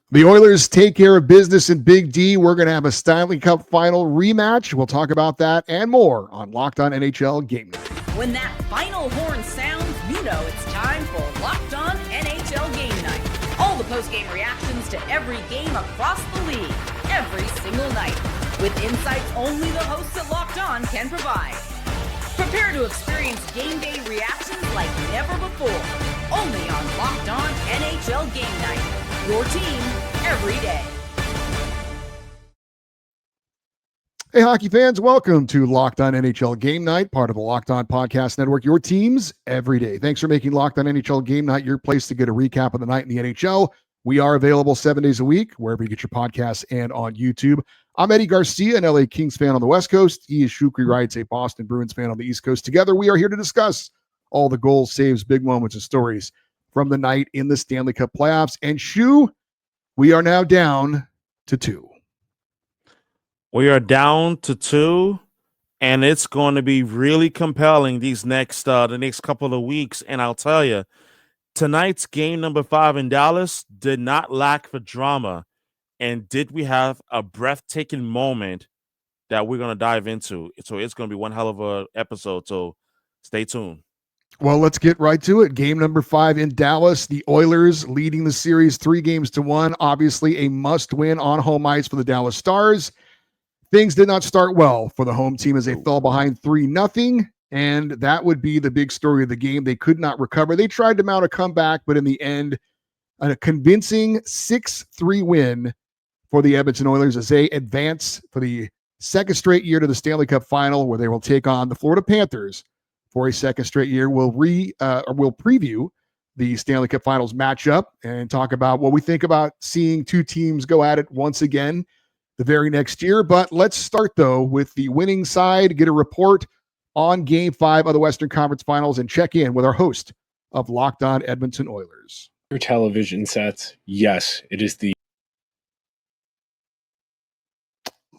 The Oilers take care of business in Big D. We're going to have a Stanley Cup Final rematch. We'll talk about that and more on Locked On NHL Game Night. When that final horn sounds, you know it's time for Locked On NHL Game Night. All the postgame reactions to every game across the league, every single night, with insights only the hosts at Locked On can provide. Prepare to experience game day reactions like never before, only on Locked On NHL Game Night. Your team every day. Hey, hockey fans, welcome to Locked On NHL Game Night, part of the Locked On Podcast Network, your teams every day. Thanks for making Locked On NHL Game Night your place to get a recap of the night in the NHL. We are available 7 days a week, wherever you get your podcasts and on YouTube. I'm Eddie Garcia, an LA Kings fan on the West Coast. He is Shukri Wrights, a Boston Bruins fan on the East Coast. Together, we are here to discuss all the goals, saves, big moments, and stories from the night in the Stanley Cup playoffs. And Shu, we are now down to 2. We are down to 2, and it's going to be really compelling the next couple of weeks. And I'll tell you, tonight's game number 5 in Dallas did not lack for drama. And did we have a breathtaking moment that we're going to dive into? So it's going to be one hell of a episode. So stay tuned. Well, let's get right to it. Game number 5 in Dallas. The Oilers leading the series 3-1. Obviously a must-win on home ice for the Dallas Stars. Things did not start well for the home team as they fell behind 3-0, and that would be the big story of the game. They could not recover. They tried to mount a comeback, but in the end, a convincing 6-3 win for the Edmonton Oilers as they advance for the second straight year to the Stanley Cup Final, where they will take on the Florida Panthers for a second straight year. We'll preview the Stanley Cup Finals matchup and talk about what we think about seeing two teams go at it once again the very next year. But let's start, though, with the winning side, get a report on Game 5 of the Western Conference Finals, and check in with our host of Locked On Edmonton Oilers. Your television sets, yes, it is the...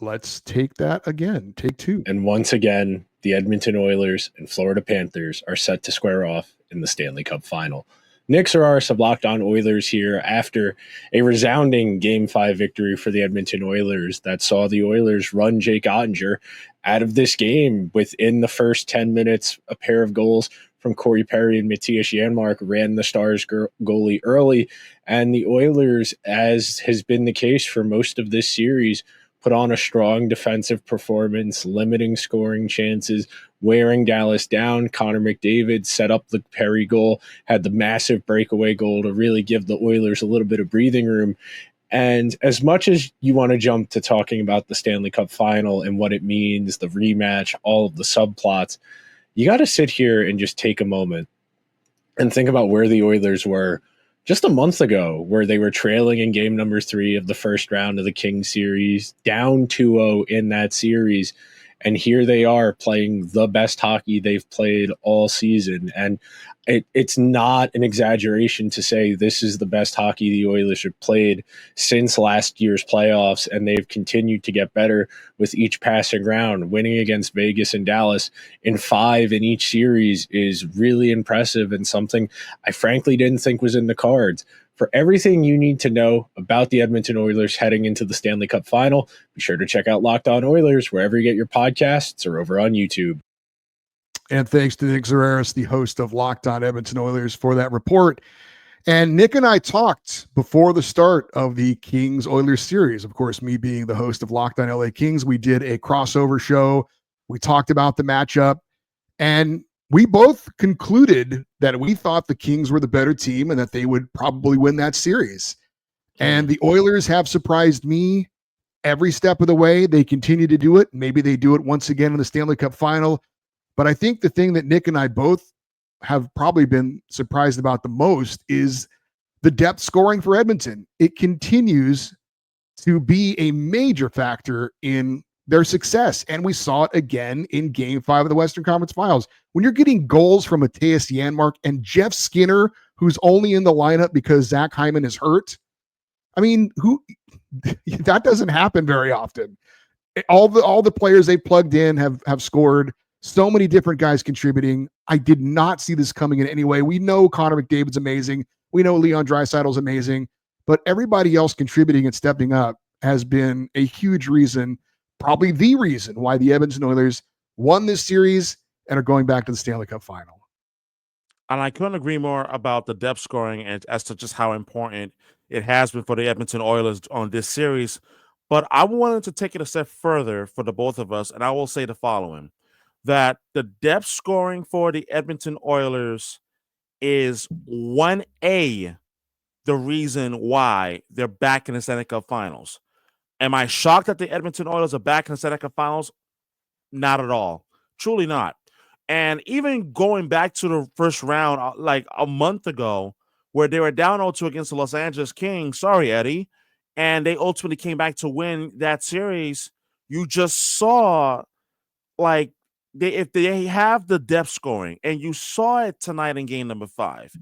Let's take that again. Take 2. And once again, the Edmonton Oilers and Florida Panthers are set to square off in the Stanley Cup Final. Nick Sararis of Locked On Oilers here after a resounding Game 5 victory for the Edmonton Oilers that saw the Oilers run Jake Ottinger out of this game within the first 10 minutes. A pair of goals from Corey Perry and Matthias Janmark ran the Stars goalie early, and the Oilers, as has been the case for most of this series, put on a strong defensive performance, limiting scoring chances, wearing Dallas down. Connor McDavid set up the Perry goal, had the massive breakaway goal to really give the Oilers a little bit of breathing room. And as much as you want to jump to talking about the Stanley Cup Final and what it means, the rematch, all of the subplots, you got to sit here and just take a moment and think about where the Oilers were just a month ago, where they were trailing in game number 3 of the first round of the Kings series, down 2-0 in that series. And here they are playing the best hockey they've played all season. And it's not an exaggeration to say this is the best hockey the Oilers have played since last year's playoffs, and they've continued to get better with each passing round. Winning against Vegas and Dallas in 5 in each series is really impressive and something I frankly didn't think was in the cards. For everything you need to know about the Edmonton Oilers heading into the Stanley Cup Final, be sure to check out Locked On Oilers wherever you get your podcasts or over on YouTube. And thanks to Nick Sararis, the host of Locked On Edmonton Oilers, for that report. And Nick and I talked before the start of the Kings-Oilers series. Of course, me being the host of Locked On LA Kings, we did a crossover show. We talked about the matchup, and we both concluded that we thought the Kings were the better team and that they would probably win that series. And the Oilers have surprised me every step of the way. They continue to do it. Maybe they do it once again in the Stanley Cup Final. But I think the thing that Nick and I both have probably been surprised about the most is the depth scoring for Edmonton. It continues to be a major factor in their success. And we saw it again in Game 5 of the Western Conference Finals. When you're getting goals from Matthias Janmark and Jeff Skinner, who's only in the lineup because Zach Hyman is hurt. I mean, that doesn't happen very often. All the players they plugged in have scored. So many different guys contributing. I did not see this coming in any way. We know Connor McDavid's amazing. We know Leon Draisaitl's amazing. but everybody else contributing and stepping up has been a huge reason, probably the reason why the Edmonton Oilers won this series and are going back to the Stanley Cup Final. And I couldn't agree more about the depth scoring and as to just how important it has been for the Edmonton Oilers on this series. But I wanted to take it a step further for the both of us, and I will say the following, that the depth scoring for the Edmonton Oilers is 1A, the reason why they're back in the Stanley Cup Finals. Am I shocked that the Edmonton Oilers are back in the Stanley Cup Finals? Not at all. Truly not. And even going back to the first round, like a month ago, where they were down 0-2 against the Los Angeles Kings, sorry, Eddie, and they ultimately came back to win that series, you just saw, like, if they have the depth scoring, and you saw it tonight in game number 5.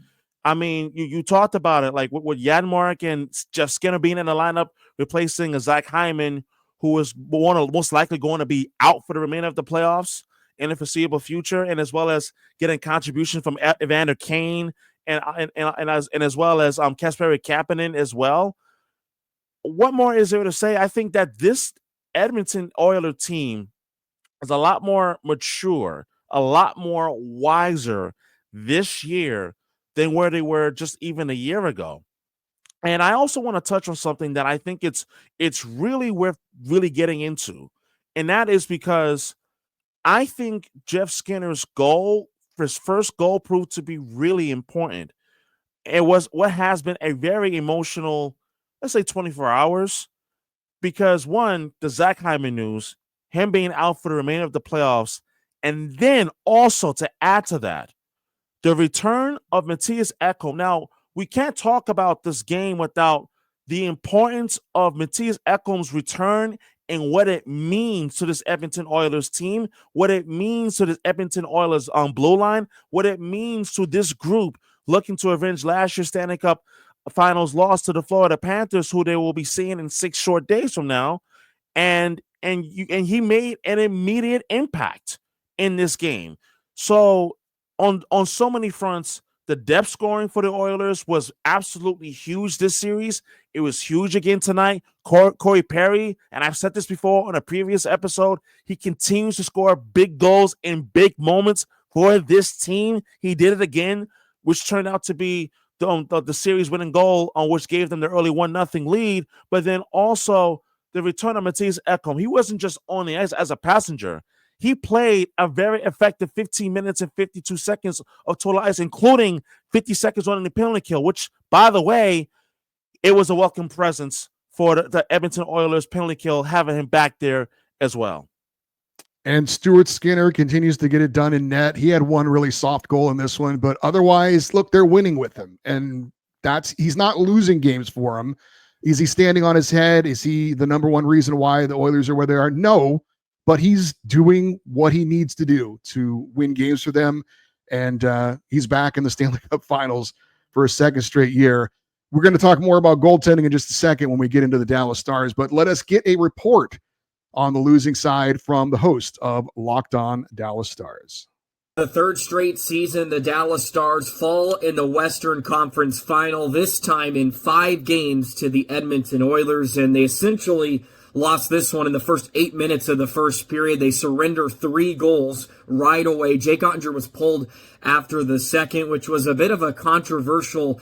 I mean, you talked about it, like with Janmark and Jeff Skinner being in the lineup, replacing a Zach Hyman, who is most likely going to be out for the remainder of the playoffs in the foreseeable future, and as well as getting contribution from Evander Kane and as well as Kasperi Kapanen as well. What more is there to say? I think that this Edmonton Oilers team is a lot more mature, a lot more wiser this year than where they were just even a year ago. And I also want to touch on something that I think it's really worth really getting into, and that is because I think Jeff Skinner's goal, his first goal, proved to be really important. It was what has been a very emotional, let's say 24 hours, because one, the Zach Hyman news, him being out for the remainder of the playoffs, and then also to add to that, the return of Mattias Ekholm. Now, we can't talk about this game without the importance of Mattias Ekholm's return and what it means to this Edmonton Oilers team, what it means to this Edmonton Oilers blue line, what it means to this group looking to avenge last year's Stanley Cup Finals loss to the Florida Panthers, who they will be seeing in 6 short days from now. And he made an immediate impact in this game. So on so many fronts, the depth scoring for the Oilers was absolutely huge this series. It was huge again tonight. Corey Perry, and I've said this before on a previous episode, he continues to score big goals in big moments for this team. He did it again, which turned out to be the series-winning goal, on which gave them the early 1-0 lead. But then also the return of Mattias Ekholm. He wasn't just on the ice as a passenger. He played a very effective 15 minutes and 52 seconds of total ice, including 50 seconds running the penalty kill, which, by the way, it was a welcome presence for the Edmonton Oilers penalty kill, having him back there as well. And Stuart Skinner continues to get it done in net. He had one really soft goal in this one, but otherwise, look, they're winning with him. And he's not losing games for him. Is he standing on his head? Is he the number one reason why the Oilers are where they are? No. But he's doing what he needs to do to win games for them. And he's back in the Stanley Cup Finals for a second straight year. We're going to talk more about goaltending in just a second when we get into the Dallas Stars. But let us get a report on the losing side from the host of Locked On Dallas Stars. The third straight season, the Dallas Stars fall in the Western Conference Final, this time in 5 games to the Edmonton Oilers. And they essentially lost this one in the first 8 minutes of the first period. They surrender 3 goals right away. Jake Ottinger was pulled after the second, which was a bit of a controversial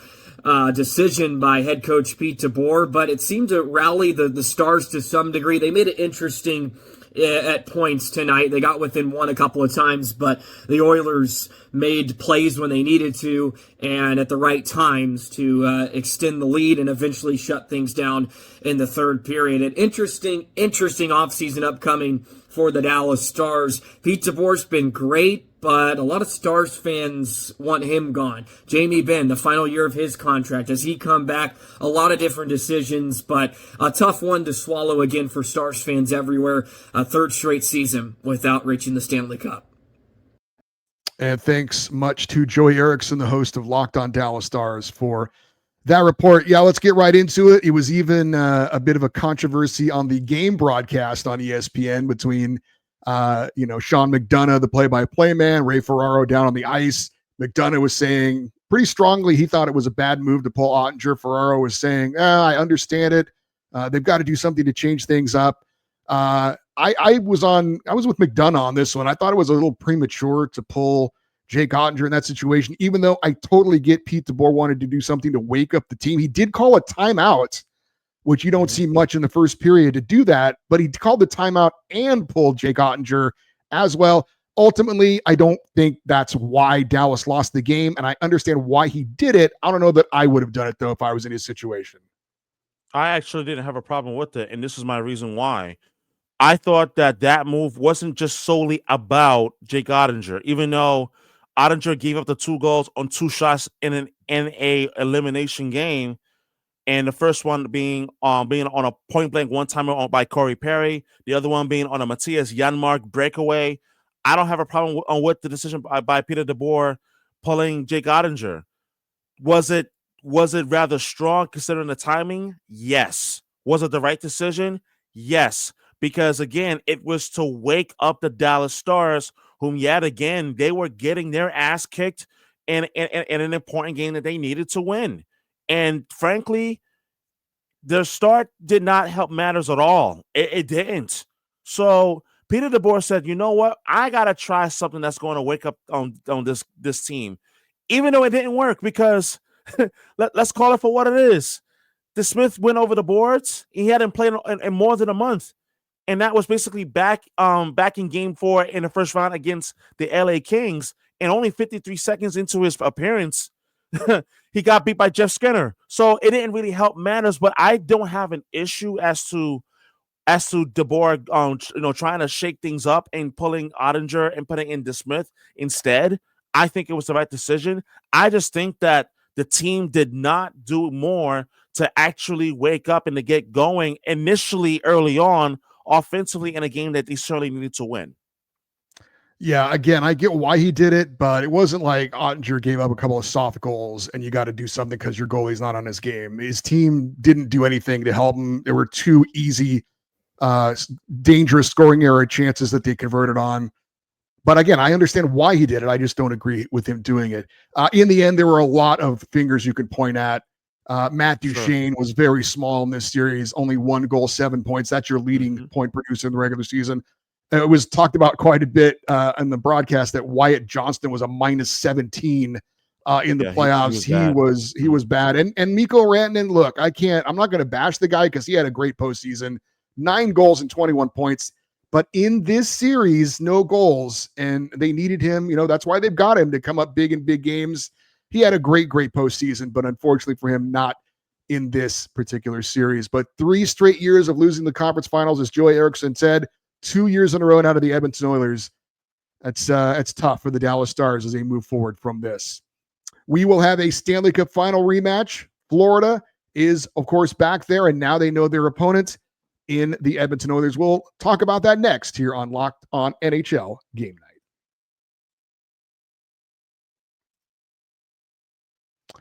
decision by head coach Pete DeBoer, but it seemed to rally the Stars to some degree. They made it interesting at points tonight. They got within one a couple of times, but the Oilers made plays when they needed to and at the right times to extend the lead and eventually shut things down in the third period. An interesting offseason upcoming for the Dallas Stars. Pete DeBoer's been great, but a lot of Stars fans want him gone. Jamie Benn, the final year of his contract, as he come back, a lot of different decisions, but a tough one to swallow again for Stars fans everywhere. A third straight season without reaching the Stanley Cup. And thanks much to Joey Erickson, the host of Locked On Dallas Stars, for that report. Yeah, let's get right into it. It was even a bit of a controversy on the game broadcast on ESPN between Sean McDonough, the play-by-play man, Ray Ferraro down on the ice, McDonough was saying pretty strongly he thought it was a bad move to pull Ottinger. Ferraro was saying, I understand it. They've got to do something to change things up. I was with McDonough on this one. I thought it was a little premature to pull Jake Ottinger in that situation, even though I totally get Pete DeBoer wanted to do something to wake up the team. He did call a timeout, which you don't see much in the first period to do that, but he called the timeout and pulled Jake Ottinger as well. Ultimately, I don't think that's why Dallas lost the game, and I understand why he did it. I don't know that I would have done it, though, if I was in his situation. I actually didn't have a problem with it, and this is my reason why. I thought that move wasn't just solely about Jake Ottinger, even though Ottinger gave up the 2 goals on 2 shots in a elimination game, and the first one being on a point blank one-timer by Corey Perry, the other one being on a Matthias Janmark breakaway. I don't have a problem with the decision by Peter DeBoer pulling Jake Ottinger. Was it rather strong considering the timing? Yes. Was it the right decision? Yes. Because again, it was to wake up the Dallas Stars, whom yet again they were getting their ass kicked in an important game that they needed to win. And frankly, their start did not help matters at all. It didn't. So Peter DeBoer said, you know what? I got to try something that's going to wake up on this team, even though it didn't work, because let's call it for what it is. DeSmith went over the boards. He hadn't played in more than a month. And that was basically back in game 4 in the first round against the LA Kings. And only 53 seconds into his appearance, he got beat by Jeff Skinner. So it didn't really help matters, but I don't have an issue as to DeBoer, trying to shake things up and pulling Ottinger and putting in DeSmith instead. I think it was the right decision. I just think that the team did not do more to actually wake up and to get going initially early on offensively in a game that they certainly needed to win. Yeah, again, I get why he did it, but it wasn't like Ottinger gave up a couple of soft goals and you got to do something because your goalie's not on his game. His team didn't do anything to help him. There were 2 easy dangerous scoring error chances that they converted on. But again, I understand why he did it. I just don't agree with him doing it. In the end, there were a lot of fingers you could point at. Matt Duchene was very small in this series, only 1 goal, 7 points. That's your leading point producer in the regular season. It was talked about quite a bit in the broadcast that Wyatt Johnston was a -17 in the playoffs. He was bad. And Mikko Rantanen, look, I'm not going to bash the guy because he had a great postseason. 9 goals and 21 points. But in this series, no goals. And they needed him. That's why they've got him to come up big in big games. He had a great postseason, but unfortunately for him, not in this particular series. But 3 straight years of losing the conference finals, as Joey Erickson said, 2 years in a row out of the Edmonton Oilers. That's tough for the Dallas Stars as they move forward from this. We will have a Stanley Cup final rematch. Florida is, of course, back there, and now they know their opponent in the Edmonton Oilers. We'll talk about that next here on Locked On NHL Game Night.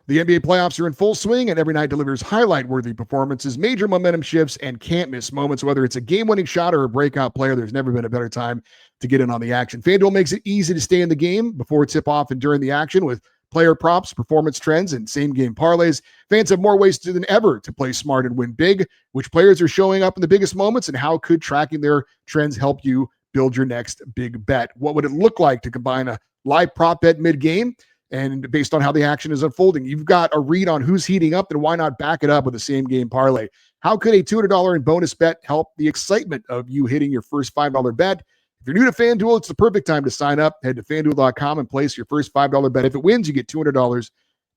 The NBA playoffs are in full swing, and every night delivers highlight-worthy performances, major momentum shifts, and can't-miss moments. Whether it's a game-winning shot or a breakout player, there's never been a better time to get in on the action. FanDuel makes it easy to stay in the game before tip-off and during the action with player props, performance trends, and same-game parlays. Fans have more ways than ever to play smart and win big. Which players are showing up in the biggest moments, and how could tracking their trends help you build your next big bet? What would it look like to combine a live prop bet mid-game? And based on how the action is unfolding, you've got a read on who's heating up, and why not back it up with a same-game parlay? How could a $200 in bonus bet help the excitement of you hitting your first $5 bet? If you're new to FanDuel, it's the perfect time to sign up. Head to FanDuel.com and place your first $5 bet. If it wins, you get $200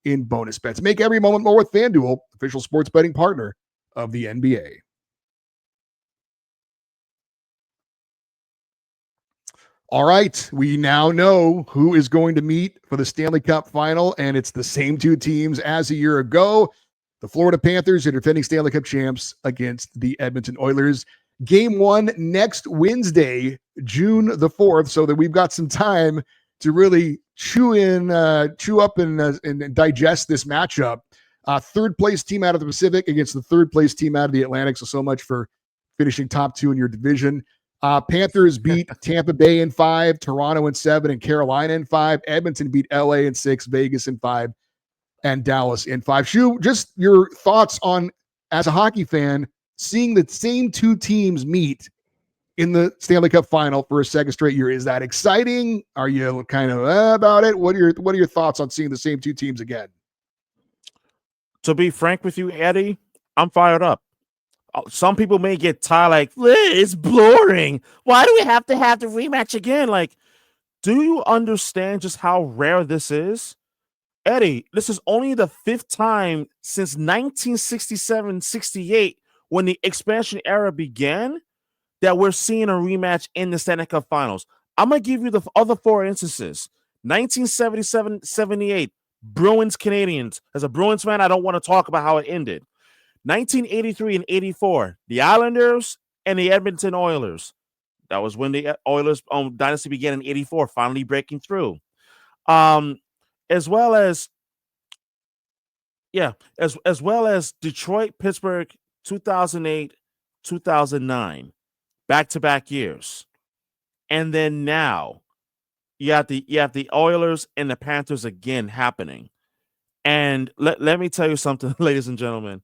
in bonus bets. Make every moment more with FanDuel, official sports betting partner of the NBA. All right, we now know who is going to meet for the Stanley Cup Final, and it's the same 2 teams as a year ago. The Florida Panthers are defending Stanley Cup champs against the Edmonton Oilers. Game 1 next Wednesday, June the 4th, so that we've got some time to really chew up and digest this matchup. Third place team out of the Pacific against the third place team out of the Atlantic. So much for finishing top 2 in your division. Panthers beat Tampa Bay in 5, Toronto in 7, and Carolina in 5. Edmonton beat LA in 6, Vegas in 5, and Dallas in 5. Shu, just your thoughts on, as a hockey fan, seeing the same two teams meet in the Stanley Cup final for a second straight year. Is that exciting? Are you kind of about it? What are your thoughts on seeing the same two teams again? To be frank with you, Eddie, I'm fired up. Some people may get tired, like, it's boring. Why do we have to have the rematch again? Like, do you understand just how rare this is? Eddie, this is only the 5th time since 1967-68, when the expansion era began, that we're seeing a rematch in the Stanley Cup Finals. I'm going to give you the other 4 instances. 1977-78, Bruins Canadiens. As a Bruins fan, I don't want to talk about how it ended. 1983 and 84, the Islanders and the Edmonton Oilers. That was when the Oilers dynasty began in 84, finally breaking through. As well as Detroit, Pittsburgh, 2008, 2009, back-to-back years. And then now you have the Oilers and the Panthers again happening. And let me tell you something, ladies and gentlemen.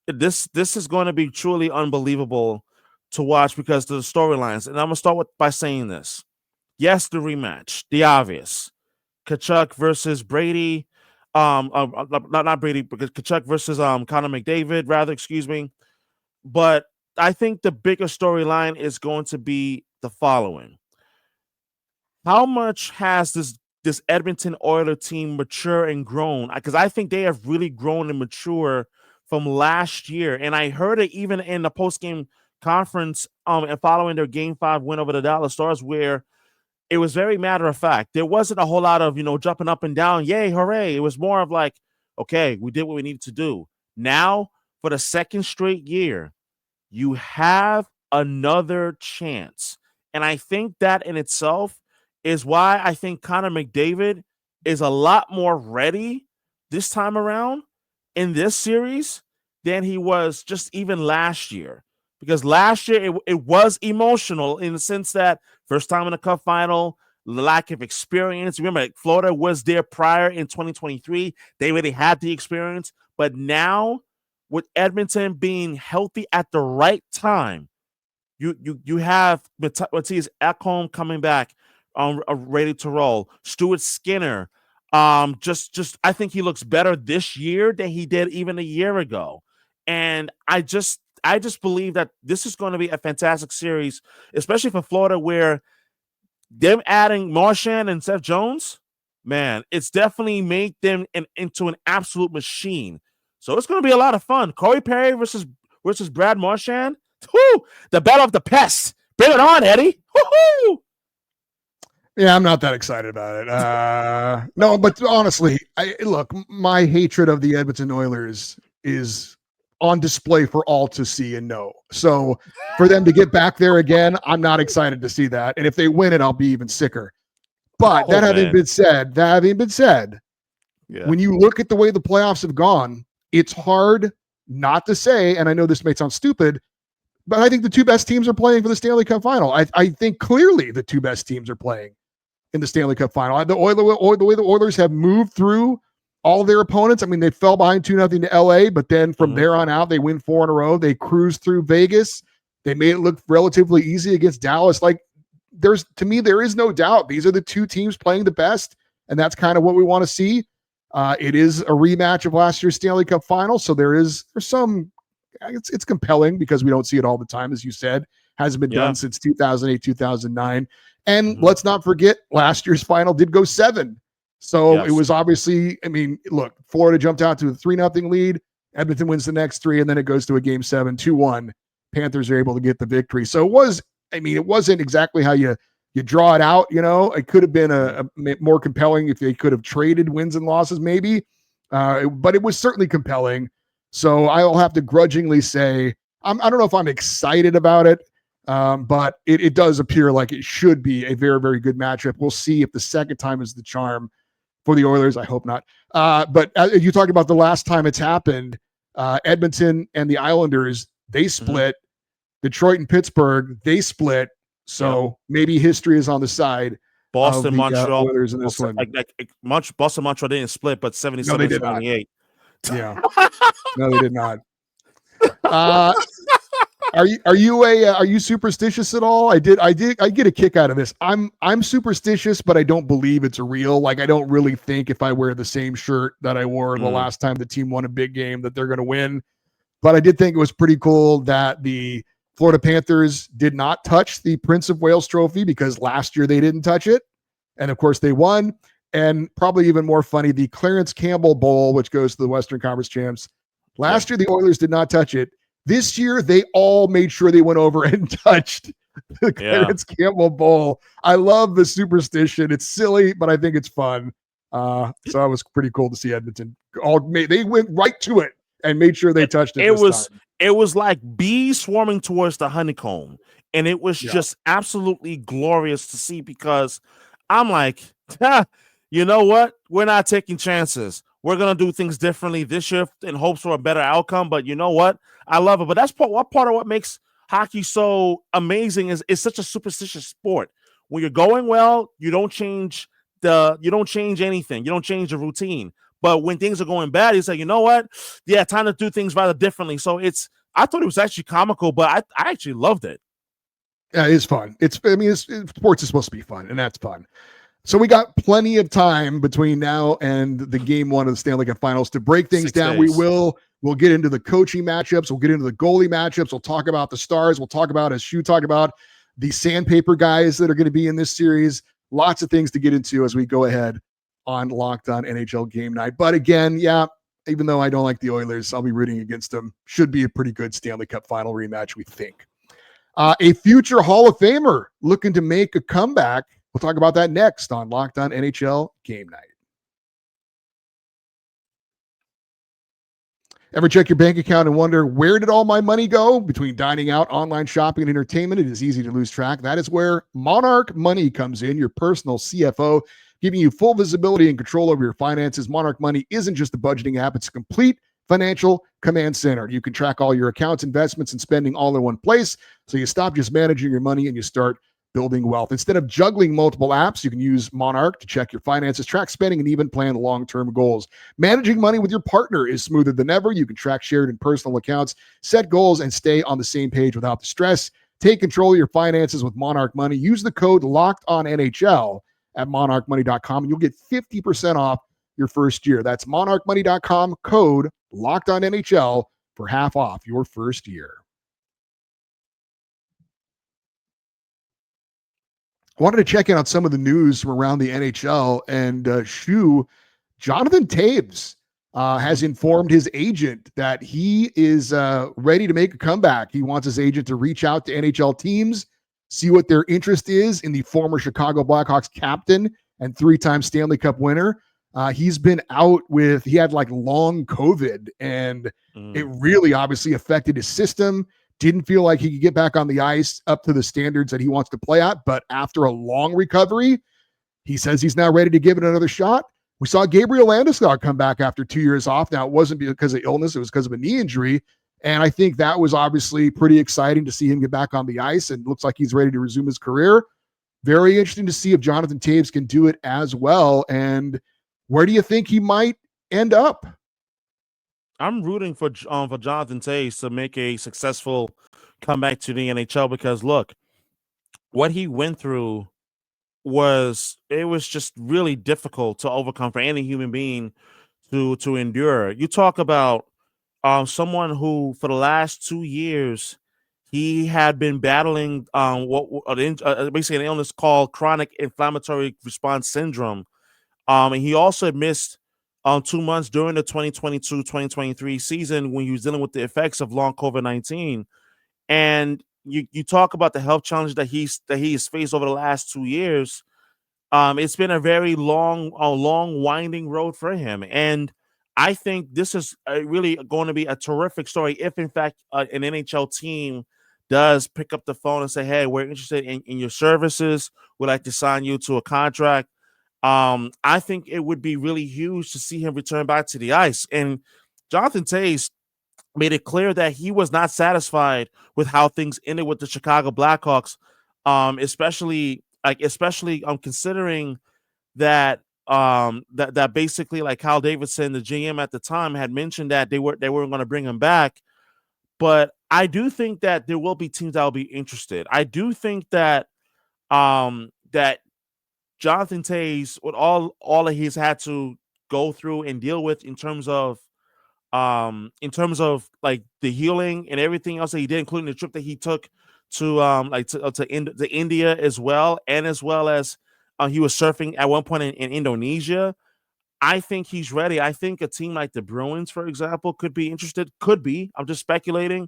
This is going to be truly unbelievable to watch because of the storylines. And I'm going to start by saying this. Yes, the rematch, the obvious. Tkachuk versus Brady. Not Brady, because Tkachuk versus Connor McDavid, rather, excuse me. But I think the bigger storyline is going to be the following. How much has this Edmonton Oilers team mature and grown? Because I think they have really grown and mature from last year. And I heard it even in the post-game conference and following their Game 5 win over the Dallas Stars, where it was very matter of fact. There wasn't a whole lot of, jumping up and down, yay, hooray. It was more of like, okay, we did what we needed to do. Now, for the second straight year, you have another chance. And I think that in itself is why I think Connor McDavid is a lot more ready this time around in this series than he was just even last year. Because last year it was emotional in the sense that first time in the Cup final, lack of experience. Remember, Florida was there prior in 2023. They really had the experience. But now, with Edmonton being healthy at the right time, you have Matthias Ekholm coming back, ready to roll. Stuart Skinner, just I think he looks better this year than he did even a year ago. And I just believe that this is going to be a fantastic series, especially for Florida, where them adding Marchand and Seth Jones, man, it's definitely made them into an absolute machine. So it's going to be a lot of fun. Corey Perry versus Brad Marchand. Woo! The battle of the pests. Bring it on, Eddie. Woo-hoo! Yeah, I'm not that excited about it. No, but honestly, look, my hatred of the Edmonton Oilers is on display for all to see and know. So for them to get back there again, I'm not excited to see that. And if they win it, I'll be even sicker. But that having been said, yeah, when you look at the way the playoffs have gone, it's hard not to say, and I know this may sound stupid, but I think the two best teams are playing for the Stanley Cup final. I think clearly the two best teams are playing in the Stanley Cup final. The way the Oilers have moved through all their opponents. I mean, they fell behind 2-0 to LA, but then from there on out, they win 4 in a row. They cruised through Vegas. They made it look relatively easy against Dallas. Like, to me, there is no doubt. These are the two teams playing the best, and that's kind of what we want to see. It is a rematch of last year's Stanley Cup final, so there's some. It's compelling because we don't see it all the time, as you said. Hasn't been done since 2008, 2009. And let's not forget, last year's final did go 7. So it was obviously, I mean, look, Florida jumped out to a 3-0 lead. Edmonton wins the next 3, and then it goes to a game 7, 2-1. Panthers are able to get the victory. So it wasn't exactly how you draw it out. It could have been a more compelling if they could have traded wins and losses, maybe. But it was certainly compelling. So I'll have to grudgingly say, I don't know if I'm excited about it, but it does appear like it should be a very, very good matchup. We'll see if the second time is the charm for the Oilers. I hope not. But you talk about the last time it's happened, Edmonton and the Islanders, they split. Detroit and Pittsburgh, they split. So maybe history is on the side Boston, of the Montreal, Oilers in this one. Boston, Montreal didn't split, but 77, No, they did not. 78. Yeah. No, they did not. Are you superstitious at all? I get a kick out of this. I'm superstitious, but I don't believe it's real. Like, I don't really think if I wear the same shirt that I wore the last time the team won a big game that they're going to win. But I did think it was pretty cool that the Florida Panthers did not touch the Prince of Wales trophy because last year they didn't touch it. And of course they won. And probably even more funny, the Clarence Campbell Bowl, which goes to the Western Conference champs. Last year, the Oilers did not touch it. This year, they all made sure they went over and touched the Clarence Campbell Bowl. I love the superstition. It's silly, but I think it's fun. So it was pretty cool to see Edmonton. They went right to it and made sure they touched it. It was like bees swarming towards the honeycomb. And it was just absolutely glorious to see because I'm like, you know what? We're not taking chances. We're going to do things differently this year in hopes for a better outcome. But you know what? I love it. But that's part of what makes hockey so amazing is it's such a superstitious sport. When you're going well, you don't change anything. You don't change the routine. But when things are going bad, you say, you know what? Yeah, time to do things rather differently. So I thought it was actually comical, but I actually loved it. Yeah, it is fun. Sports is supposed to be fun, and that's fun. So we got plenty of time between now and the game one of the Stanley Cup Finals to break things 6 down. days. We'll get into the coaching matchups. We'll get into the goalie matchups. We'll talk about the stars. We'll talk about, as Shu talked about, the sandpaper guys that are going to be in this series. Lots of things to get into as we go ahead on Locked On NHL Game Night. But again, even though I don't like the Oilers, I'll be rooting against them. Should be a pretty good Stanley Cup Final rematch, we think. A future Hall of Famer looking to make a comeback. We'll talk about that next on Locked On NHL Game Night. Ever check your bank account and wonder, where did all my money go? Between dining out, online shopping, and entertainment, it is easy to lose track. That is where Monarch Money comes in, your personal CFO, giving you full visibility and control over your finances. Monarch Money isn't just a budgeting app, it's a complete financial command center. You can track all your accounts, investments, and spending all in one place, so you stop just managing your money and you start building wealth. Instead of juggling multiple apps, you can use Monarch to check your finances, track spending, and even plan long-term goals. Managing money with your partner is smoother than ever. You can track shared and personal accounts, set goals, and stay on the same page without the stress. Take control of your finances with Monarch Money. Use the code LOCKEDONNHL at monarchmoney.com, and you'll get 50% off your first year. That's monarchmoney.com, code LOCKEDONNHL for half off your first year. I wanted to check in on some of the news from around the NHL, and Jonathan Toews has informed his agent that he is ready to make a comeback. He wants his agent to reach out to NHL teams, see what their interest is in the former Chicago Blackhawks captain and 3-time Stanley Cup winner. He's been out he had like long COVID, and it really obviously affected his system. Didn't feel like he could get back on the ice up to the standards that he wants to play at. But after a long recovery, he says he's now ready to give it another shot. We saw Gabriel Landeskog come back after 2 years off. Now, it wasn't because of illness. It was because of a knee injury. And I think that was obviously pretty exciting to see him get back on the ice, and looks like he's ready to resume his career. Very interesting to see if Jonathan Toews can do it as well. And where do you think he might end up? I'm rooting for Jonathan Toews to make a successful comeback to the NHL because, look, what he went through was just really difficult to overcome for any human being to endure. You talk about someone who, for the last 2 years, he had been battling basically an illness called chronic inflammatory response syndrome, and he also had missed 2 months during the 2022-2023 season when he was dealing with the effects of long COVID-19. And you talk about the health challenge that he's faced over the last 2 years. It's been a very long, winding road for him. And I think this is really going to be a terrific story if, in fact, an NHL team does pick up the phone and say, hey, we're interested in your services. We'd like to sign you to a contract. I think it would be really huge to see him return back to the ice. And Jonathan Toews made it clear that he was not satisfied with how things ended with the Chicago Blackhawks especially considering that that basically like Kyle Davidson, the GM at the time, had mentioned that they weren't going to bring him back. But I do think that there will be teams that will be interested. I do think that that Jonathan Toews, with all that he's had to go through and deal with in terms of like the healing and everything else that he did, including the trip that he took to to India as well, and as well as he was surfing at one point in Indonesia. I think he's ready. I think a team like the Bruins, for example, could be interested. Could be. I'm just speculating.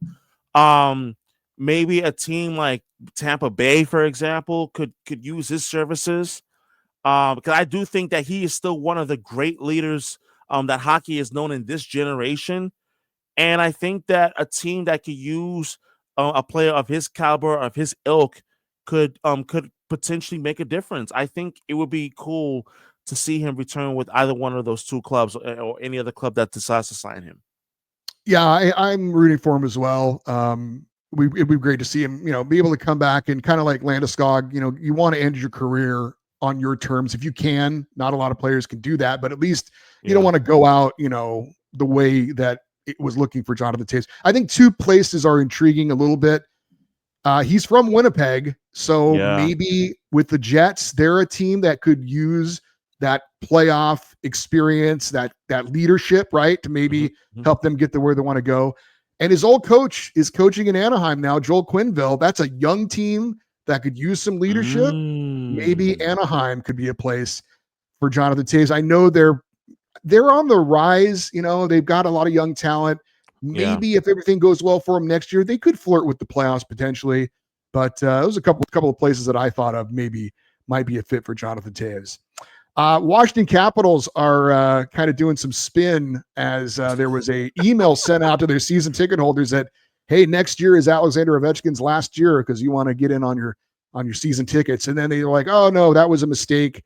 Maybe a team like Tampa Bay, for example, could use his services. Because I do think that he is still one of the great leaders that hockey is known in this generation. And I think that a team that could use a player of his caliber, of his ilk, could potentially make a difference. I think it would be cool to see him return with either one of those two clubs or any other club that decides to sign him. Yeah, I'm rooting for him as well. It'd be great to see him, be able to come back and kind of like Landeskog, you want to end your career on your terms if you can. Not a lot of players can do that, but at least you don't want to go out, the way that it was looking for Jonathan Toews. I think two places are intriguing a little bit. He's from Winnipeg, so maybe with the Jets, they're a team that could use that playoff experience, that leadership, right, to maybe help them get to where they want to go. And his old coach is coaching in Anaheim now, Joel Quenneville. That's a young team that could use some leadership. Maybe Anaheim could be a place for Jonathan Toews. I know they're on the rise. They've got a lot of young talent. Maybe if everything goes well for them next year, they could flirt with the playoffs potentially. But those are a couple of places that I thought of maybe might be a fit for Jonathan Toews. Washington Capitals are kind of doing some spin as there was a email sent out to their season ticket holders that, hey, next year is Alexander Ovechkin's last year because you want to get in on your season tickets. And then they were like, oh no, that was a mistake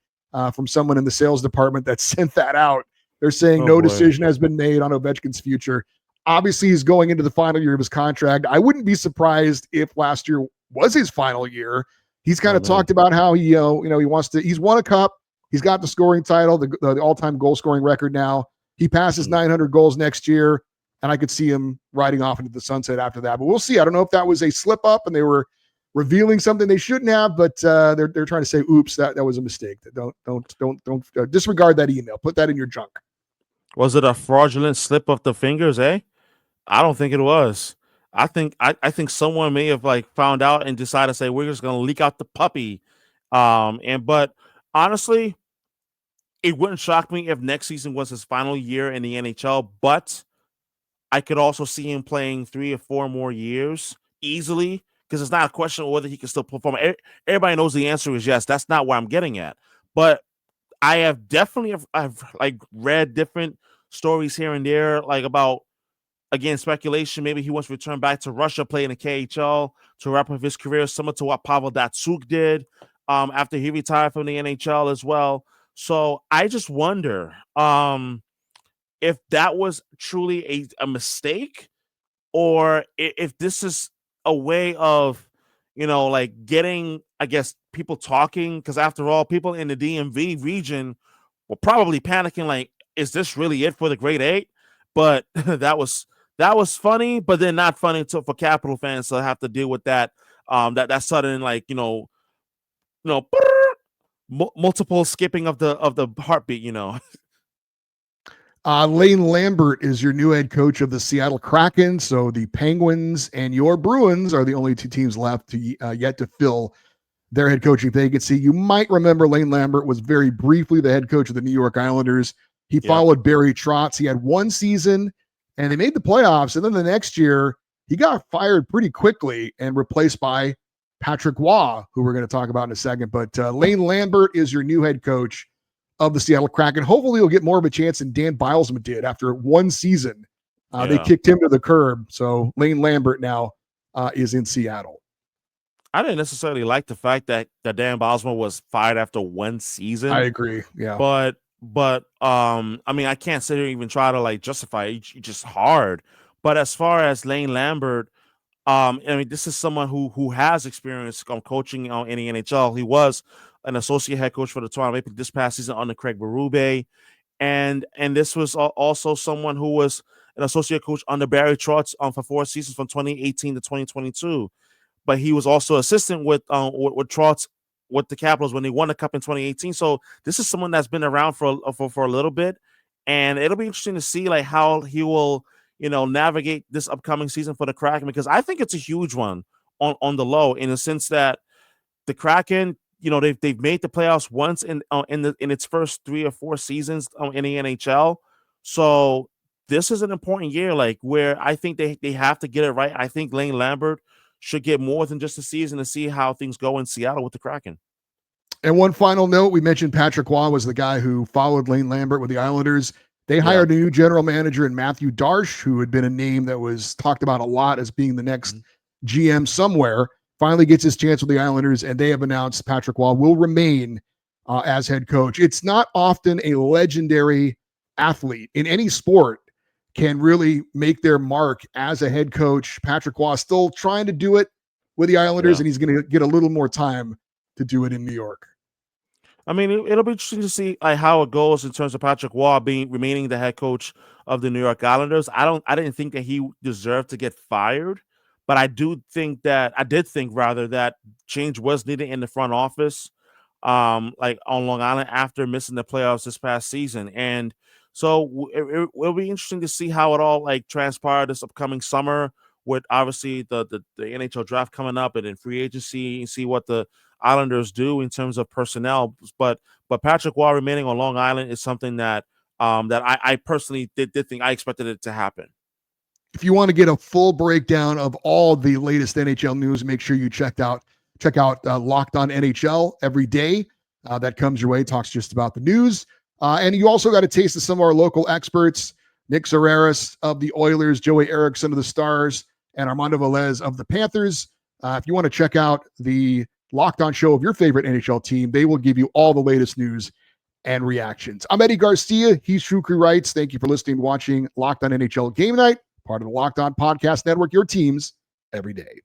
from someone in the sales department that sent that out. They're saying no decision has been made on Ovechkin's future. Obviously, he's going into the final year of his contract. I wouldn't be surprised if last year was his final year. He's kind of talked about how he wants to. He's won a cup. He's got the scoring title, the all-time goal scoring record now. He passes 900 goals next year, and I could see him riding off into the sunset after that. But we'll see. I don't know if that was a slip up and they were revealing something they shouldn't have, but they're trying to say, "Oops, that was a mistake." Don't disregard that email. Put that in your junk. Was it a fraudulent slip of the fingers? I don't think it was. I think someone may have like found out and decided to say we're just gonna leak out the puppy. But honestly, it wouldn't shock me if next season was his final year in the NHL. But I could also see him playing 3 or 4 more years easily because it's not a question of whether he can still perform. Everybody knows the answer is yes. That's not where I'm getting at. But I have definitely I've like read different stories here and there, like about, again, speculation. Maybe he wants to return back to Russia, play in the KHL to wrap up his career, similar to what Pavel Datsyuk did after he retired from the NHL as well. So I just wonder if that was truly a mistake, or if this is a way of, like getting, I guess, people talking. Because after all, people in the DMV region were probably panicking, like, is this really it for the Great Eight? But that was funny, but then not funny for Capital fans to have to deal with that. That sudden, like, multiple skipping of the heartbeat. Lane Lambert is your new head coach of the Seattle Kraken. So the Penguins and your Bruins are the only two teams left to yet to fill their head coaching vacancy. You might remember Lane Lambert was very briefly the head coach of the New York Islanders. He followed Barry Trotz. He had one season and they made the playoffs. And then the next year he got fired pretty quickly and replaced by Patrick Waugh, who we're going to talk about in a second. But Lane Lambert is your new head coach of the Seattle Kraken. Hopefully he'll get more of a chance than Dan Bilesman did after one season. They kicked him to the curb. So Lane Lambert now is in Seattle. I didn't necessarily like the fact that Dan Bilesman was fired after one season. I agree. Yeah. But I mean, I can't sit here and even try to like justify it. It's just hard. But as far as Lane Lambert, I mean, this is someone who has experience coaching in the NHL. He was an associate head coach for the Toronto Maple Leafs this past season under Craig Berube, and this was also someone who was an associate coach under Barry Trotz for 4 seasons from 2018 to 2022. But he was also assistant with Trotz with the Capitals when they won the Cup in 2018. So this is someone that's been around for a little bit, and it'll be interesting to see like how he will navigate this upcoming season for the Kraken, because I think it's a huge one on the low, in the sense that the Kraken, they've made the playoffs once in its first 3 or 4 seasons in the NHL. So this is an important year, like where I think they have to get it right. I think Lane Lambert should get more than just a season to see how things go in Seattle with the Kraken. And one final note, we mentioned Patrick Waugh was the guy who followed Lane Lambert with the Islanders. They hired a new general manager in Matthew Darsh, who had been a name that was talked about a lot as being the next GM somewhere. Finally gets his chance with the Islanders, and they have announced Patrick Waugh will remain as head coach. It's not often a legendary athlete in any sport can really make their mark as a head coach. Patrick Waugh still trying to do it with the Islanders, and he's going to get a little more time to do it in New York. I mean, it'll be interesting to see how it goes in terms of Patrick Waugh remaining the head coach of the New York Islanders. I didn't think that he deserved to get fired, but I did think that change was needed in the front office, like on Long Island after missing the playoffs this past season. And so it will be interesting to see how it all like transpired this upcoming summer, with obviously the NHL draft coming up and in free agency, and see what the Islanders do in terms of personnel. But Patrick Waugh remaining on Long Island is something that I personally did think I expected it to happen. If you want to get a full breakdown of all the latest NHL news, make sure you check out Locked On NHL every day. That comes your way, talks just about the news. And you also got a taste of some of our local experts, Nick Zararis of the Oilers, Joey Erickson of the Stars, and Armando Velez of the Panthers. If you want to check out the Locked On show of your favorite NHL team, they will give you all the latest news and reactions. I'm Eddie Garcia. He's Shukri Wrights. Thank you for listening and watching Locked On NHL Game Night, part of the Locked On Podcast Network, your teams every day.